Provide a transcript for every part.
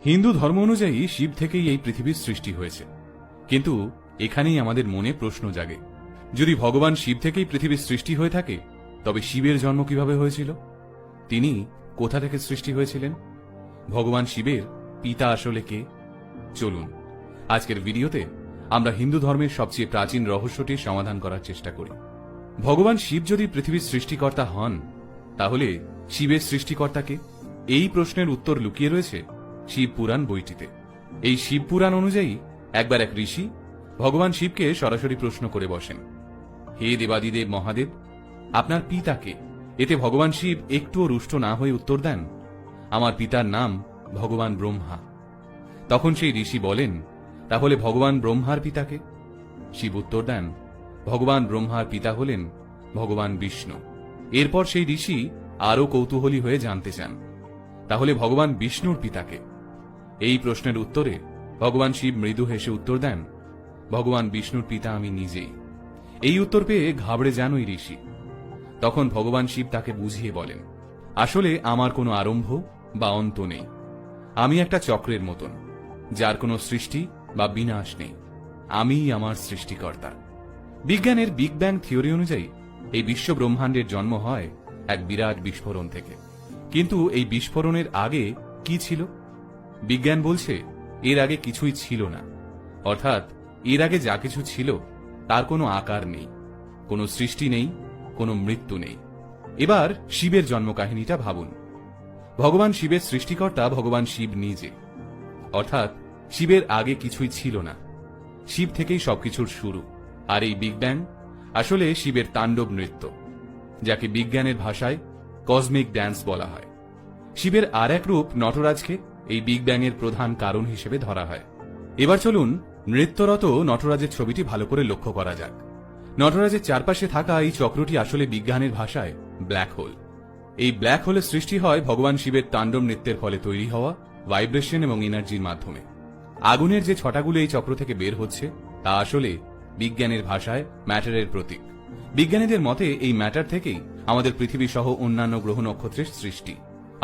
হিন্দু ধর্ম অনুযায়ী শিব থেকেই এই পৃথিবীর সৃষ্টি হয়েছে, কিন্তু এখানেই আমাদের মনে প্রশ্ন জাগে, যদি ভগবান শিব থেকেই পৃথিবীর সৃষ্টি হয়ে থাকে তবে শিবের জন্ম কিভাবে হয়েছিল? তিনি কোথা থেকে সৃষ্টি হয়েছিলেন? ভগবান শিবের পিতা আসলে কে? চলুন আজকের ভিডিওতে আমরা হিন্দু ধর্মের সবচেয়ে প্রাচীন রহস্যটির সমাধান করার চেষ্টা করি। ভগবান শিব যদি পৃথিবীর সৃষ্টিকর্তা হন, তাহলে শিবের সৃষ্টিকর্তাকে? এই প্রশ্নের উত্তর লুকিয়ে রয়েছে শিব পুরাণ বইটিতে। এই শিব পুরাণ অনুযায়ী একবার এক ঋষি ভগবান শিবকে সরাসরি প্রশ্ন করে বসেন, হে দেবাদিদেব মহাদেব, আপনার পিতাকে? এতে ভগবান শিব একটুও রুষ্ট না হয়ে উত্তর দেন, আমার পিতার নাম ভগবান ব্রহ্মা। তখন সেই ঋষি বলেন, তাহলে ভগবান ব্রহ্মার পিতাকে? শিব উত্তর দেন, ভগবান ব্রহ্মার পিতা হলেন ভগবান বিষ্ণু। এরপর সেই ঋষি আরো কৌতূহলী হয়ে জানতে চান, তাহলে ভগবান বিষ্ণুর পিতাকে? এই প্রশ্নের উত্তরে ভগবান শিব মৃদু হেসে উত্তর দেন, ভগবান বিষ্ণুর পিতা আমি নিজেই। এই উত্তর পেয়ে ঘাবড়ে যান ওই ঋষি। তখন ভগবান শিব তাকে বুঝিয়ে বলেন, আসলে আমার কোনো আরম্ভ বা অন্ত নেই, আমি একটা চক্রের মতন, যার কোনো সৃষ্টি বা বিনাশ নেই, আমিই আমার সৃষ্টিকর্তা। বিজ্ঞানের বিগ ব্যাং থিওরি অনুযায়ী এই বিশ্ব ব্রহ্মাণ্ডের জন্ম হয় এক বিরাট বিস্ফোরণ থেকে। কিন্তু এই বিস্ফোরণের আগে কি ছিল? বিজ্ঞান বলছে এর আগে কিছুই ছিল না, অর্থাৎ এর আগে যা কিছু ছিল তার কোনো আকার নেই, কোনো সৃষ্টি নেই, কোনো মৃত্যু নেই। এবার শিবের জন্ম কাহিনীটা ভাবুন। ভগবান শিবের সৃষ্টিকর্তা ভগবান শিব নিজে, অর্থাৎ শিবের আগে কিছুই ছিল না, শিব থেকেই সবকিছুর শুরু। আর এই বিগ ব্যাং আসলে শিবের তাণ্ডব নৃত্য, যাকে বিজ্ঞানের ভাষায় কসমিক ড্যান্স বলা হয়। শিবের আর এক রূপ নটরাজকে এই বিগ ব্যাং এর প্রধান কারণ হিসেবে ধরা হয়। এবার চলুন নৃত্যরত নটরাজের ছবিটি ভালো করে লক্ষ্য করা যাক। নটরাজের চারপাশে থাকা এই চক্রটি আসলে বিজ্ঞানের ভাষায় ব্ল্যাক হোল। এই ব্ল্যাক হোলের সৃষ্টি হয় ভগবান শিবের তাণ্ডব নৃত্যের ফলে তৈরি হওয়া ভাইব্রেশন এবং এনার্জির মাধ্যমে। আগুনের যে ছটাগুলো এই চক্র থেকে বের হচ্ছে তা আসলে বিজ্ঞানের ভাষায় ম্যাটারের প্রতীক। বিজ্ঞানীদের মতে এই ম্যাটার থেকেই আমাদের পৃথিবী সহ অন্যান্য গ্রহ নক্ষত্রের সৃষ্টি।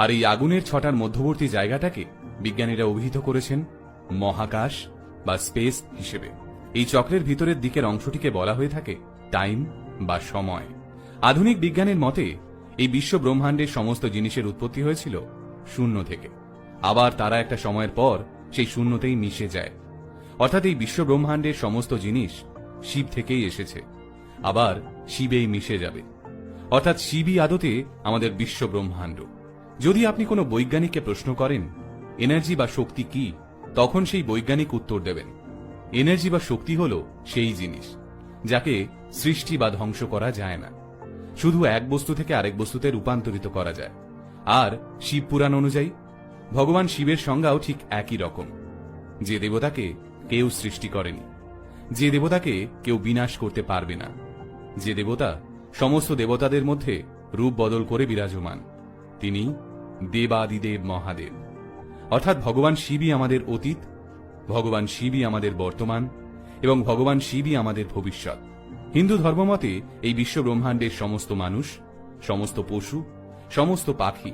আর এই আগুনের ছটার মধ্যবর্তী জায়গাটাকে বিজ্ঞানীরা অভিহিত করেছেন মহাকাশ বা স্পেস হিসেবে। এই চক্রের ভিতরের দিকের অংশটিকে বলা হয়ে থাকে টাইম বা সময়। আধুনিক বিজ্ঞানের মতে এই বিশ্ব ব্রহ্মাণ্ডের সমস্ত জিনিসের উৎপত্তি হয়েছিল শূন্য থেকে, আবার তারা একটা সময়ের পর সেই শূন্যতেই মিশে যায়। অর্থাৎ এই বিশ্ব ব্রহ্মাণ্ডের সমস্ত জিনিস শিব থেকেই এসেছে, আবার শিবেই মিশে যাবে। অর্থাৎ শিবই আদতে আমাদের বিশ্ব ব্রহ্মাণ্ড। যদি আপনি কোনো বৈজ্ঞানিককে প্রশ্ন করেন এনার্জি বা শক্তি কি, তখন সেই বৈজ্ঞানিক উত্তর দেবেন, এনার্জি বা শক্তি হল সেই জিনিস যাকে সৃষ্টি বা ধ্বংস করা যায় না, শুধু এক বস্তু থেকে আরেক বস্তুতে রূপান্তরিত করা যায়। আর শিব পুরাণ অনুযায়ী ভগবান শিবের সংজ্ঞাও ঠিক একই রকম, যে দেবতাকে কেউ সৃষ্টি করেনি, যে দেবতাকে কেউ বিনাশ করতে পারবে না, যে দেবতা সমস্ত দেবতাদের মধ্যে রূপ বদল করে বিরাজমান, তিনি দেবাদিদেব মহাদেব। অর্থাৎ ভগবান শিবই আমাদের অতীত, ভগবান শিবই আমাদের বর্তমান এবং ভগবান শিবই আমাদের ভবিষ্যৎ। হিন্দু ধর্মমতে এই বিশ্ব ব্রহ্মাণ্ডের সমস্ত মানুষ, সমস্ত পশু, সমস্ত পাখি